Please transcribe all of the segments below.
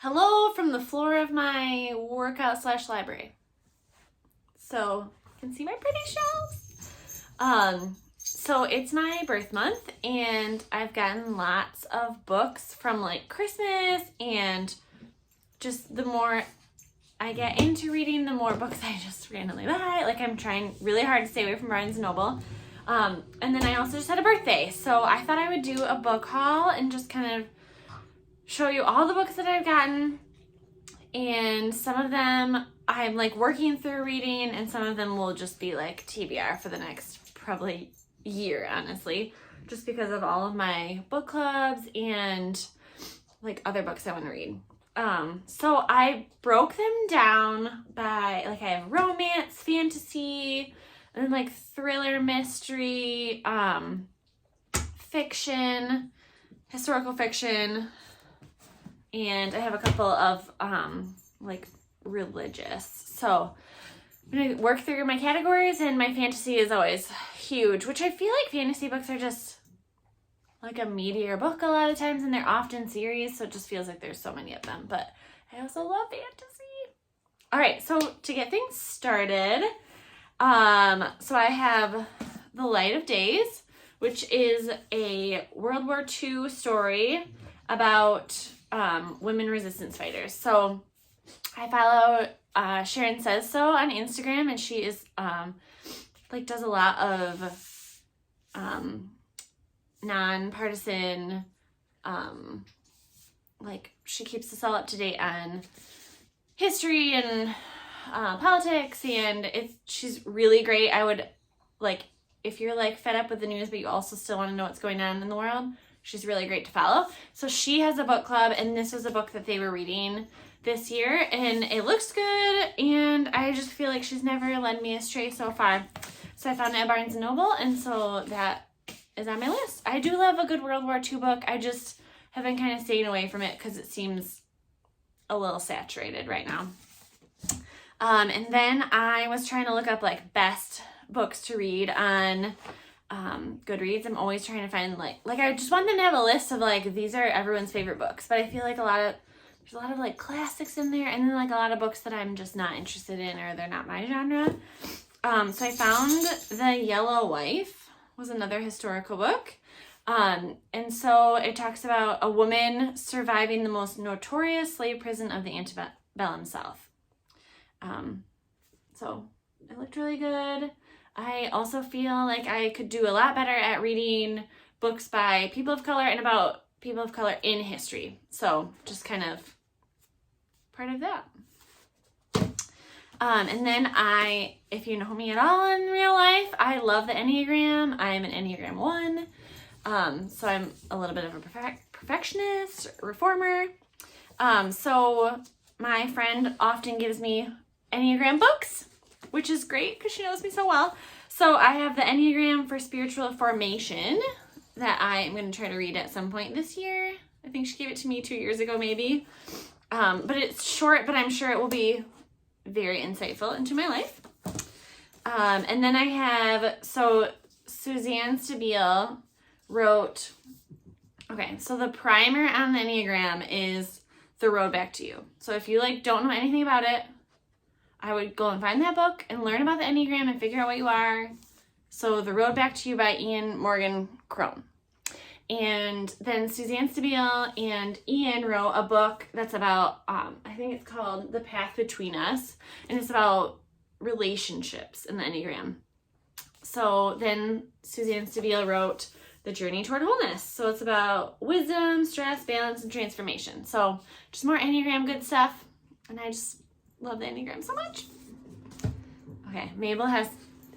Hello from the floor of my workout/library. So you can see my pretty shelves. So it's my birth month and I've gotten lots of books from like Christmas, and just the more I get into reading, the more books I just randomly buy. Like, I'm trying really hard to stay away from Barnes & Noble. And then I also just had a birthday, so I thought I would do a book haul and just kind of show you all the books that I've gotten. And some of them I'm like working through reading, and some of them will just be like TBR for the next probably year, honestly, just because of all of my book clubs and like other books I want to read. So I broke them down by, like, I have romance, fantasy, and then like thriller, mystery, fiction, historical fiction, and I have a couple of like religious. So I'm gonna work through my categories, and my fantasy is always huge, which I feel like fantasy books are just like a meatier book a lot of times, and they're often series, so it just feels like there's so many of them. But I also love fantasy. All right, so to get things started, so I have The Light of Days, which is a World War II story about women resistance fighters. So I follow Sharon Says So on Instagram, and she is like does a lot of nonpartisan, like, she keeps us all up to date on history and politics, and she's really great. I would, like, if you're like fed up with the news but you also still want to know what's going on in the world, she's really great to follow. So she has a book club, and this was a book that they were reading this year, and it looks good, and I just feel like she's never led me astray so far. So I found it at Barnes & Noble, and so that is on my list. I do love a good World War II book. I just have been kind of staying away from it because it seems a little saturated right now. And then I was trying to look up like best books to read on Goodreads. I'm always trying to find like I just want them to have a list of like, these are everyone's favorite books, but I feel like there's a lot of like classics in there, and then like a lot of books that I'm just not interested in, or they're not my genre. So I found The Yellow Wife was another historical book. And so it talks about a woman surviving the most notorious slave prison of the antebellum South. So it looked really good. I also feel like I could do a lot better at reading books by people of color and about people of color in history. So just kind of part of that. And then if you know me at all in real life, I love the Enneagram. I'm an Enneagram 1. So I'm a little bit of a perfectionist, reformer. So my friend often gives me Enneagram books, which is great because she knows me so well. So I have the Enneagram for Spiritual Formation that I am going to try to read at some point this year. I think she gave it to me 2 years ago, maybe. But it's short, but I'm sure it will be very insightful into my life. And then I have, so Suzanne Stabile wrote, okay, so the primer on the Enneagram is The Road Back to You. So if you like don't know anything about it, I would go and find that book and learn about the Enneagram and figure out what you are. So The Road Back to You by Ian Morgan Cron. And then Suzanne Stabile and Ian wrote a book that's about, I think it's called The Path Between Us, and it's about relationships in the Enneagram. So then Suzanne Stabile wrote The Journey Toward Wholeness. So it's about wisdom, stress, balance, and transformation. So just more Enneagram good stuff, and I just love the Enneagram so much. Okay, Mabel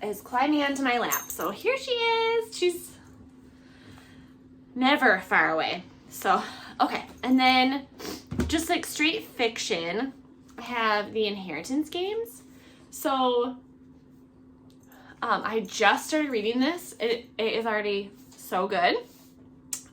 is climbing onto my lap, so here she is. She's never far away. So, okay. And then just like straight fiction, I have The Inheritance Games. So, I just started reading this. It is already so good.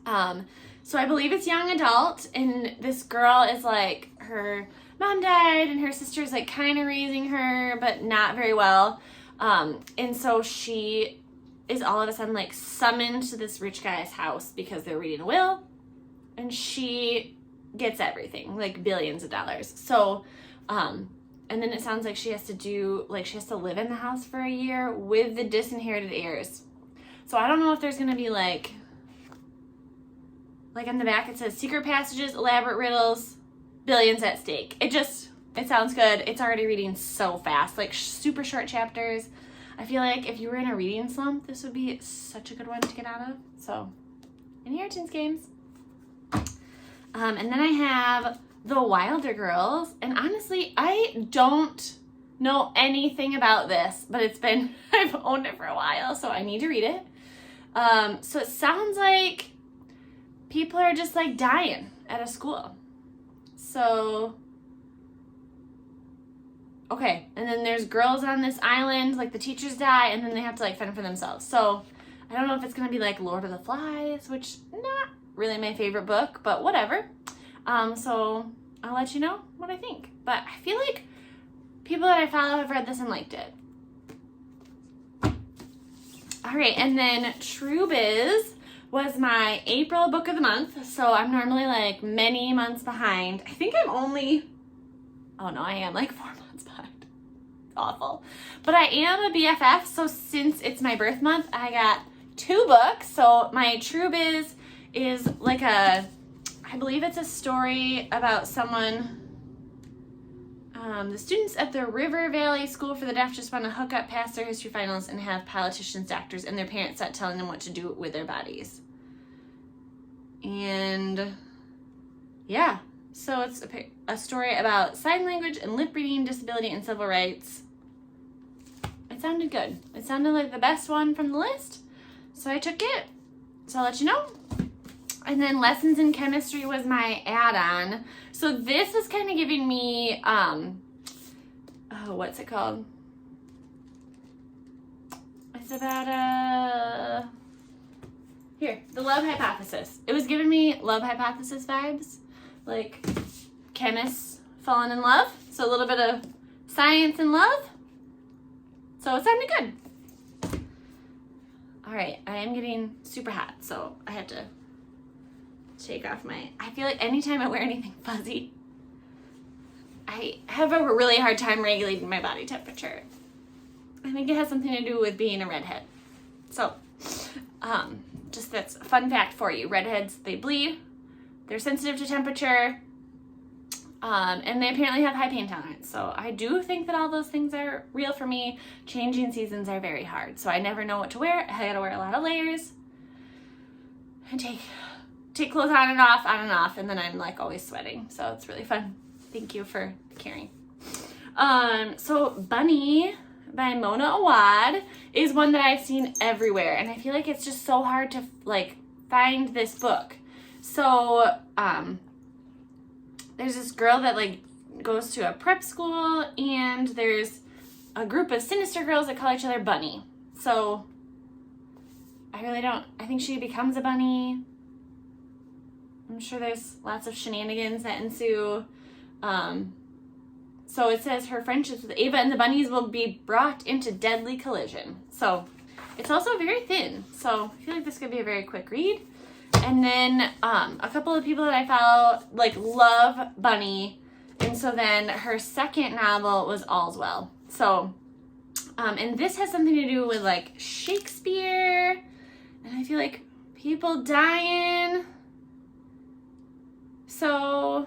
So I believe it's young adult, and this girl is like, her mom died and her sister's like kind of raising her, but not very well. And so she is all of a sudden like summoned to this rich guy's house because they're reading a will, and she gets everything, like billions of dollars. So, and then it sounds like she has to live in the house for a year with the disinherited heirs. So I don't know if there's going to be like in the back it says secret passages, elaborate riddles, billions at stake. It sounds good. It's already reading so fast, like super short chapters. I feel like if you were in a reading slump, this would be such a good one to get out of. So, Inheritance Games. And then I have The Wilder Girls. And honestly, I don't know anything about this, but I've owned it for a while, so I need to read it. So it sounds like people are just like dying at a school. So, okay. And then there's girls on this island, like the teachers die, and then they have to like fend for themselves. So I don't know if it's going to be like Lord of the Flies, which not really my favorite book, but whatever. So I'll let you know what I think. But I feel like people that I follow have read this and liked it. All right, and then True Biz was my April book of the month. So I'm normally like many months behind. I think I am like 4 months behind. It's awful. But I am a BFF, so since it's my birth month, I got 2 books. So my True Biz is like I believe it's a story about someone, the students at the River Valley School for the Deaf just want to hook up past their history finals and have politicians, doctors, and their parents start telling them what to do with their bodies. And yeah, so it's a story about sign language and lip reading, disability, and civil rights. It sounded good. It sounded like the best one from the list, so I took it. So I'll let you know. And then Lessons in Chemistry was my add-on. So this is kind of giving me, what's it called? It's about, The Love Hypothesis. It was giving me Love Hypothesis vibes, like chemists falling in love. So a little bit of science and love. So it sounded good. All right, I am getting super hot, so I had to take off I feel like anytime I wear anything fuzzy, I have a really hard time regulating my body temperature. I think it has something to do with being a redhead. So, just that's a fun fact for you. Redheads, they bleed, they're sensitive to temperature, and they apparently have high pain tolerance. So I do think that all those things are real for me. Changing seasons are very hard. So I never know what to wear. I gotta wear a lot of layers and take clothes on and off, and then I'm like always sweating. So it's really fun. Thank you for caring. So Bunny by Mona Awad is one that I've seen everywhere, and I feel like it's just so hard to like find this book. So there's this girl that like goes to a prep school, and there's a group of sinister girls that call each other Bunny. So I think she becomes a bunny. I'm sure there's lots of shenanigans that ensue. So it says her friendships with Ava and the bunnies will be brought into deadly collision. So it's also very thin. So I feel like this could be a very quick read. And then a couple of people that I follow like love Bunny. And so then her second novel was All's Well. So, and this has something to do with like Shakespeare. And I feel like people dying. So,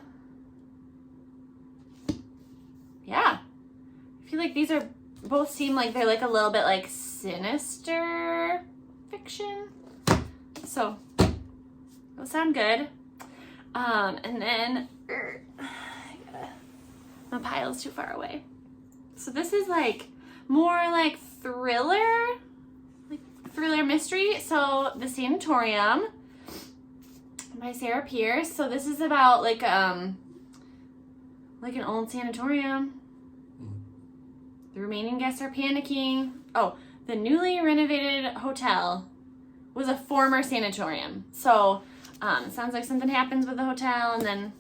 yeah, I feel like these are both seem like they're like a little bit like sinister fiction. So, those sound good. And then, my pile's too far away. So this is like more like thriller mystery. So, The Sanatorium by Sarah Pierce. So this is about like an old sanatorium. The remaining guests are panicking. Oh, the newly renovated hotel was a former sanatorium. So it sounds like something happens with the hotel and then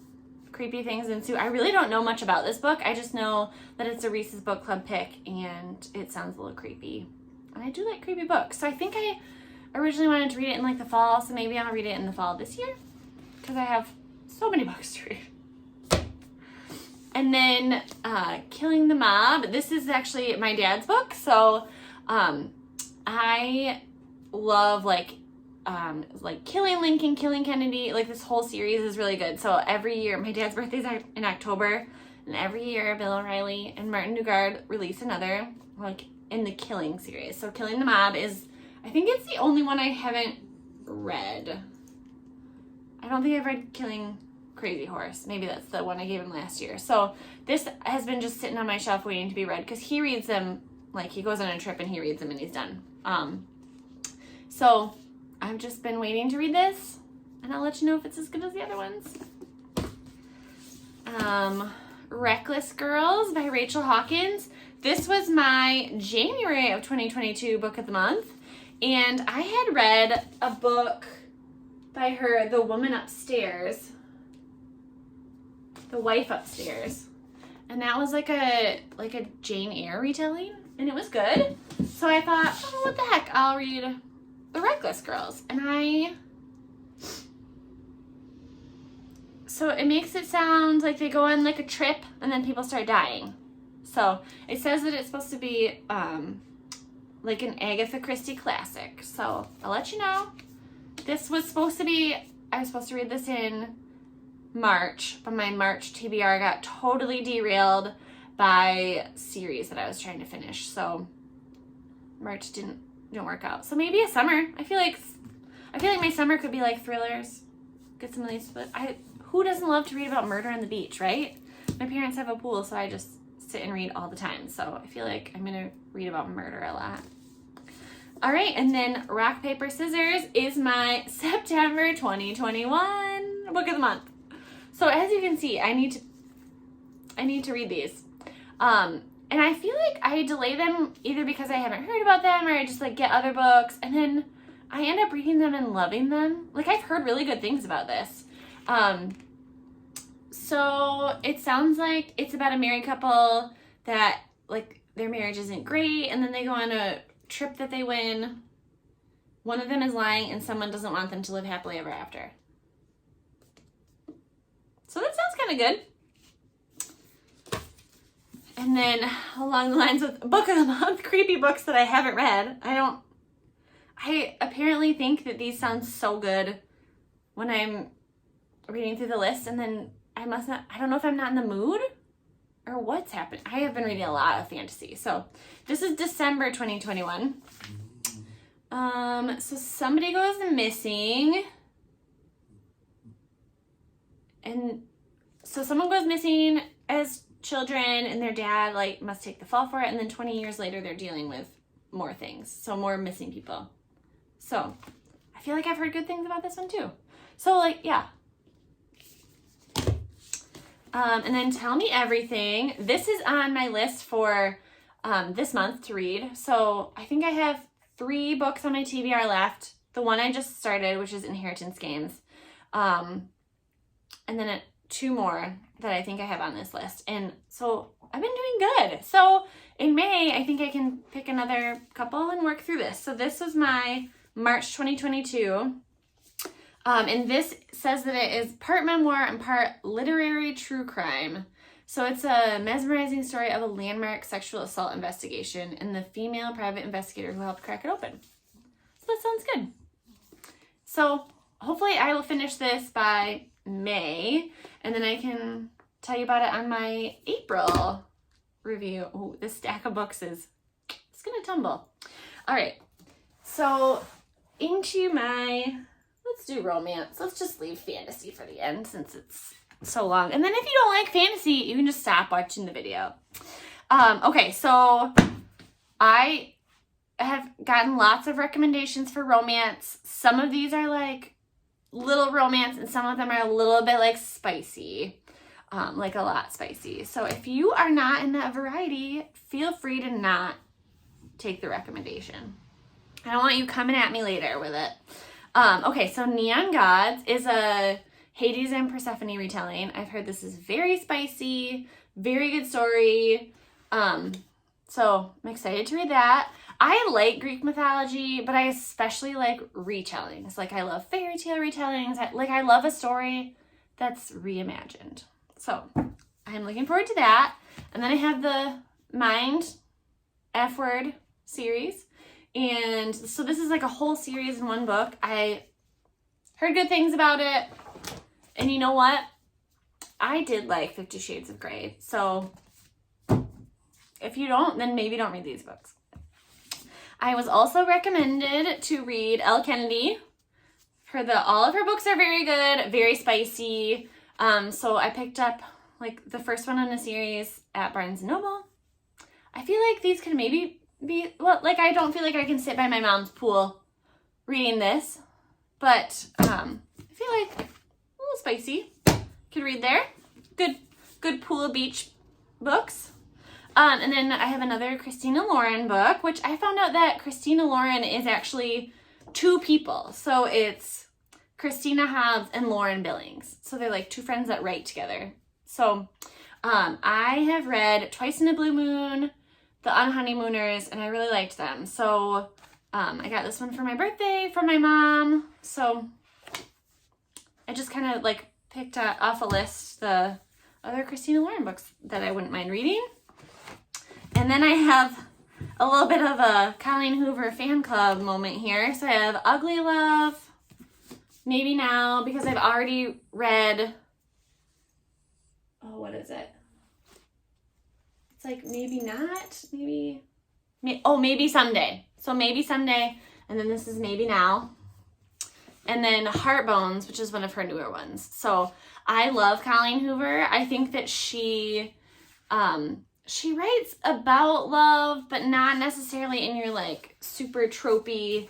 creepy things ensue. I really don't know much about this book. I just know that it's a Reese's Book Club pick and it sounds a little creepy. And I do like creepy books. So I think I originally wanted to read it in like the fall. So maybe I'll read it in the fall this year. Because I have So many books to read. And then Killing the Mob. This is actually my dad's book. So I love like Killing Lincoln, Killing Kennedy. Like this whole series is really good. So every year, my dad's birthday is in October. And every year, Bill O'Reilly and Martin Dugard release another, like, in the Killing series. So Killing the Mob is, I think it's the only one I haven't read. I don't think I've read Killing Crazy Horse. Maybe that's the one I gave him last year. So this has been just sitting on my shelf waiting to be read because he reads them, like, he goes on a trip and he reads them and he's done. So I've just been waiting to read this, and I'll let you know if it's as good as the other ones. Reckless Girls by Rachel Hawkins. This was my January of 2022 book of the month, and I had read a book by her, The Woman Upstairs, The Wife Upstairs, and that was like a Jane Eyre retelling, and it was good. So I thought, oh, what the heck, I'll read The Reckless Girls, and so it makes it sound like they go on like a trip and then people start dying. So it says that it's supposed to be like an Agatha Christie classic. So I'll let you know. This was supposed to be, I was supposed to read this in March, but my March TBR got totally derailed by series that I was trying to finish. So March didn't work out. So maybe a summer. I feel like my summer could be like thrillers. Get some of these, but who doesn't love to read about murder on the beach, right? My parents have a pool, so I just sit and read all the time. So I feel like I'm gonna read about murder a lot. All right, and then Rock, Paper, Scissors is my September 2021 book of the month. So as you can see, I need to read these. And I feel like I delay them either because I haven't heard about them or I just like get other books, and then I end up reading them and loving them. Like I've heard really good things about this. So it sounds like it's about a married couple that like their marriage isn't great, and then they go on a trip that they win. One of them is lying and someone doesn't want them to live happily ever after. So that sounds kind of good. And then along the lines with book of the month, creepy books that I haven't read. I apparently think that these sound so good when I'm reading through the list, and then I don't know if I'm not in the mood or what's happened. I have been reading a lot of fantasy. So this is December 2021. So somebody goes missing. And so someone goes missing as children, and their dad like must take the fall for it, and then 20 years later they're dealing with more things. So more missing people. So I feel like I've heard good things about this one too. So like, yeah. And then Tell Me Everything. This is on my list for this month to read. So I think I have 3 books on my TBR left. The one I just started, which is Inheritance Games. And then 2 more that I think I have on this list. And so I've been doing good. So in May, I think I can pick another couple and work through this. So this was my March 2022. And this says that it is part memoir and part literary true crime. So it's a mesmerizing story of a landmark sexual assault investigation and the female private investigator who helped crack it open. So that sounds good. So hopefully I will finish this by May, and then I can tell you about it on my April review. Oh, this stack of books it's gonna tumble. All right, so into my, let's do romance. Let's just leave fantasy for the end since it's so long. And then if you don't like fantasy, you can just stop watching the video. Okay, so I have gotten lots of recommendations for romance. Some of these are like little romance, and some of them are a little bit like spicy, like a lot spicy. So if you are not in that variety, feel free to not take the recommendation. I don't want you coming at me later with it. Okay, so Neon Gods is a Hades and Persephone retelling. I've heard this is very spicy, very good story. So I'm excited to read that. I like Greek mythology, but I especially like retellings. Like I love fairy tale retellings. I love a story that's reimagined. So I'm looking forward to that. And then I have the Mind F Word series. And so this is like a whole series in one book. I heard good things about it. And you know what? I did like 50 Shades of Grey. So if you don't, then maybe don't read these books. I was also recommended to read Elle Kennedy. All of her books are very good, very spicy. So I picked up like the first one in the series at Barnes & Noble. I feel like these could maybe be, well, like I don't feel like I can sit by my mom's pool reading this, but I feel like a little spicy. Could read there. Good pool beach books. And then I have another Christina Lauren book, which I found out that Christina Lauren is actually two people. So it's Christina Hobbs and Lauren Billings. So they're like two friends that write together. So I have read Twice in a Blue Moon, The Unhoneymooners, and I really liked them. So I got this one for my birthday from my mom. So I just kind of like picked off a list the other Christina Lauren books that I wouldn't mind reading. And then I have a little bit of a Colleen Hoover fan club moment here. So I have Ugly Love, Maybe Now, because I've already read, what is it? It's like Maybe Not, Maybe Someday. So Maybe Someday, and then this is Maybe Now. And then Heartbones, which is one of her newer ones. So I love Colleen Hoover. I think that she writes about love, but not necessarily in your like super tropey,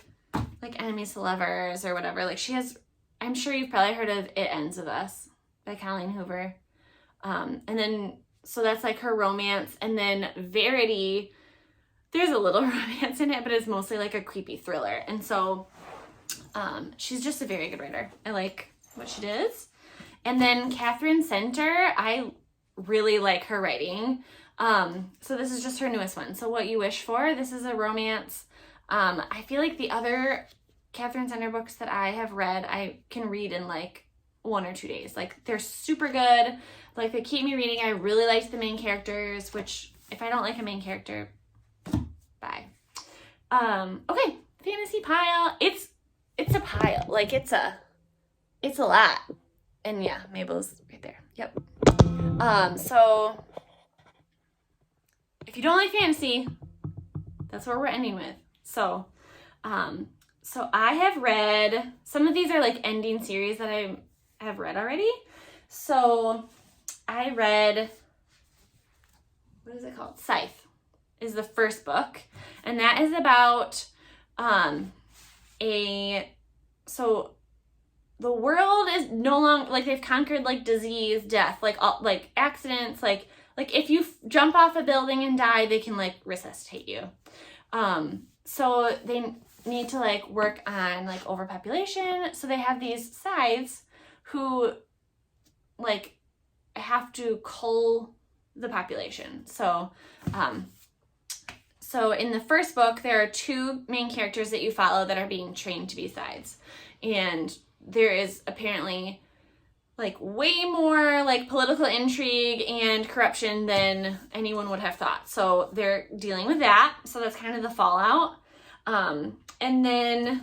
like enemies to lovers or whatever. Like she has, I'm sure you've probably heard of It Ends With Us by Colleen Hoover. And then, so that's like her romance. And then Verity, there's a little romance in it, but it's mostly like a creepy thriller. And so she's just a very good writer. I like what she does. And then Catherine Center, I really like her writing. So this is just her newest one. So What You Wish For, this is a romance. I feel like the other Catherine Center books that I have read, I can read in like 1 or 2 days. Like they're super good. Like they keep me reading. I really liked the main characters, which if I don't like a main character, bye. Okay, fantasy pile. It's a pile. Like it's a lot. And yeah, Mabel's right there. Yep. So if you don't like fantasy, that's where we're ending with. So I have read, some of these are like ending series that I have read already. So I read, what is it called? Scythe is the first book. And that is about so the world is no longer, like they've conquered like disease, death, like all, like accidents, like if you jump off a building and die, they can like resuscitate you. So they need to like work on like overpopulation. So they have these scythes who like have to cull the population. So in the first book, there are 2 main characters that you follow that are being trained to be scythes. And there is apparently like way more like political intrigue and corruption than anyone would have thought. So they're dealing with that. So that's kind of the fallout. And then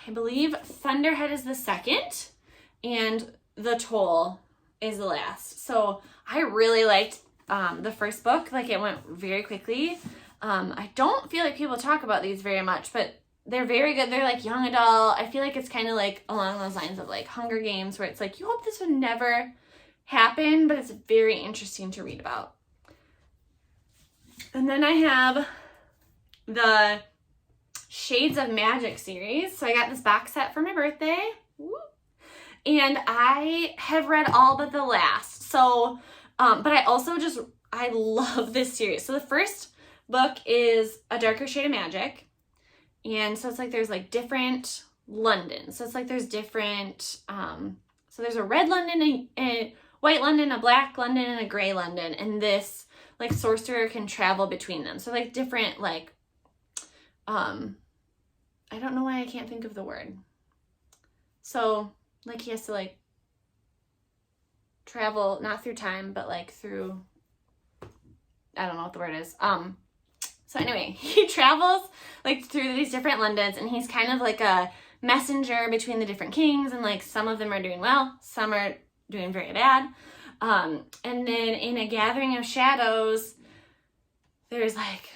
I believe Thunderhead is the second and The Toll is the last. So I really liked the first book. Like it went very quickly. I don't feel like people talk about these very much, but they're very good. They're like young adult. I feel like it's kind of like along those lines of like Hunger Games, where it's like you hope this would never happen, but it's very interesting to read about. And then I have the Shades of Magic series. So I got this box set for my birthday. And I have read all but the last. So, but I also I love this series. So the first book is A Darker Shade of Magic. And so it's like there's like different London. So it's like there's different, so there's a red London, a white London, a black London, and a gray London. And this like sorcerer can travel between them. So like different like, I don't know why I can't think of the word. So like he has to like travel, not through time, but like through, I don't know what the word is. So anyway, he travels like through these different Londons, and he's kind of like a messenger between the different kings, and like some of them are doing well, some are doing very bad. And then in A Gathering of Shadows, there's like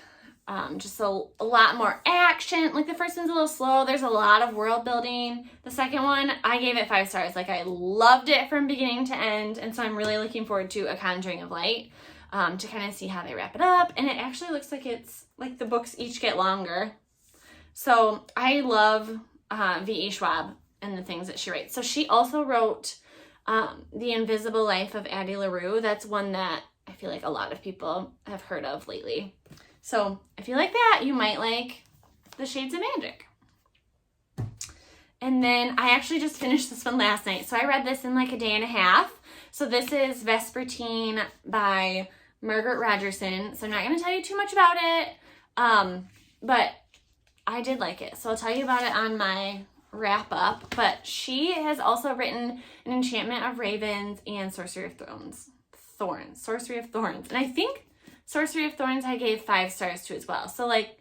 just a lot more action. Like the first one's a little slow. There's a lot of world building. The second one, I gave it 5 stars. Like I loved it from beginning to end. And so I'm really looking forward to A Conjuring of Light to kind of see how they wrap it up. And it actually looks like it's like the books each get longer. So I love V.E. Schwab and the things that she writes. So she also wrote The Invisible Life of Addie LaRue. That's one that I feel like a lot of people have heard of lately. So if you like that, you might like The Shades of Magic. And then I actually just finished this one last night. So I read this in like a day and a half. So this is Vespertine by Margaret Rogerson. So I'm not going to tell you too much about it, but I did like it. So I'll tell you about it on my wrap up. But she has also written An Enchantment of Ravens and Sorcery of Sorcery of Thorns. And I think Sorcery of Thorns I gave 5 stars to as well. So like,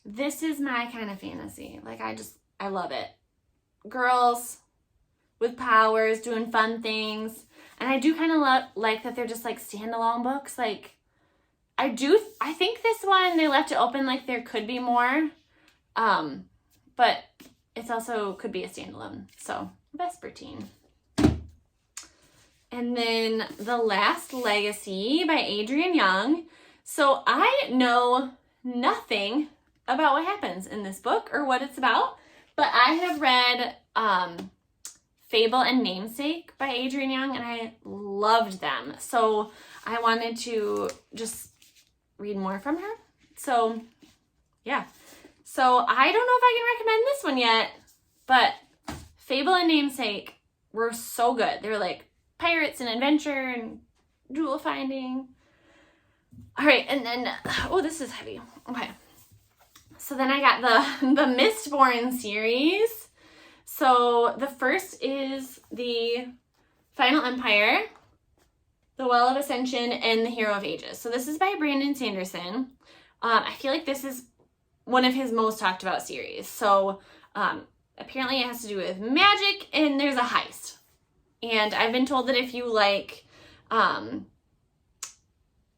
this is my kind of fantasy. Like I love it. Girls with powers doing fun things. And I do kind of like that they're just like standalone books. Like I think this one, they left it open like there could be more. But it's also could be a standalone. So Vespertine. And then The Last Legacy by Adrienne Young. So I know nothing about what happens in this book or what it's about, but I have read Fable and Namesake by Adrienne Young, and I loved them. So I wanted to just read more from her. So yeah. So I don't know if I can recommend this one yet, but Fable and Namesake were so good. They were like pirates and adventure and jewel finding. All right, and then, oh, this is heavy. Okay. So then I got the Mistborn series. So the first is the Final Empire, The Well of Ascension, and The Hero of Ages. So this is by Brandon Sanderson. I feel like this is one of his most talked about series. So apparently it has to do with magic, and there's a heist. And I've been told that if you like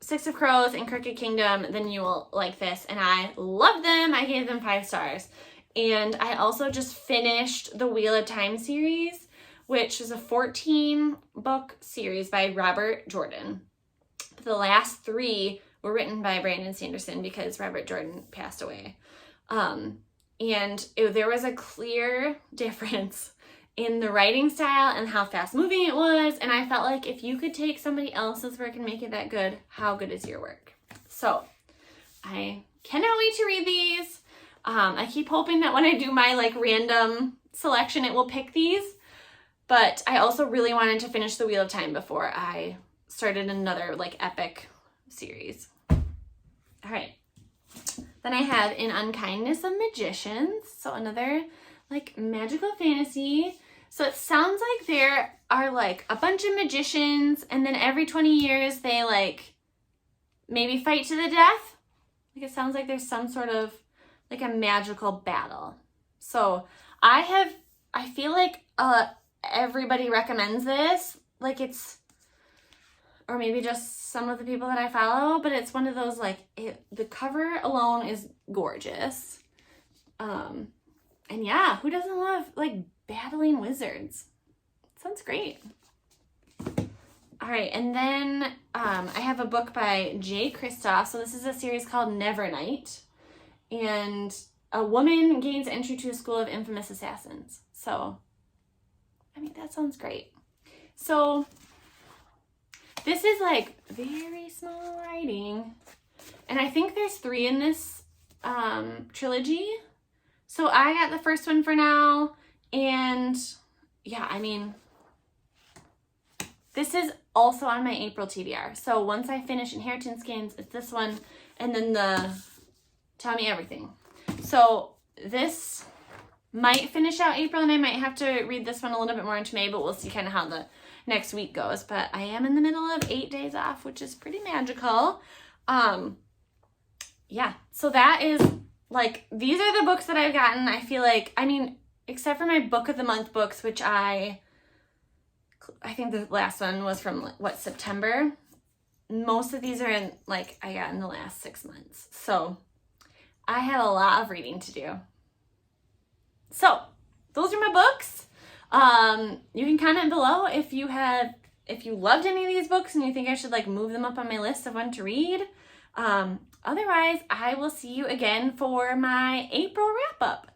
Six of Crows and Crooked Kingdom, then you will like this. And I love them. I gave them 5 stars. And I also just finished the Wheel of Time series, which is a 14-book series by Robert Jordan. The last 3 were written by Brandon Sanderson because Robert Jordan passed away. There was a clear difference in the writing style and how fast moving it was. And I felt like if you could take somebody else's work and make it that good, how good is your work? So I cannot wait to read these. I keep hoping that when I do my like random selection, it will pick these. But I also really wanted to finish the Wheel of Time before I started another like epic series. All right. Then I have In Unkindness of Magicians. So another like magical fantasy. So it sounds like there are like a bunch of magicians, and then every 20 years they like maybe fight to the death. Like it sounds like there's some sort of like a magical battle. So I feel like everybody recommends this. Like it's, or maybe just some of the people that I follow, but it's one of those like, the cover alone is gorgeous. And yeah, who doesn't love like battling wizards? Sounds great. All right, and then I have a book by Jay Kristoff. So this is a series called Nevernight. And a woman gains entry to a school of infamous assassins. So, I mean, that sounds great. So, this is like very small writing. And I think there's 3 in this trilogy. So I got the first one for now. And yeah, I mean, this is also on my April TBR. So once I finish Inheritance Games, it's this one. And then the Tell Me Everything. So this might finish out April, and I might have to read this one a little bit more into May, but we'll see kind of how the next week goes. But I am in the middle of 8 days off, which is pretty magical. Yeah, so that is, like, these are the books that I've gotten. I feel like, I mean, except for my book of the month books, which I think the last one was from, what, September? Most of these are in, like, I got in the last 6 months. So I have a lot of reading to do. So those are my books. You can comment below if you loved any of these books and you think I should, like, move them up on my list of one to read. Otherwise, I will see you again for my April wrap up.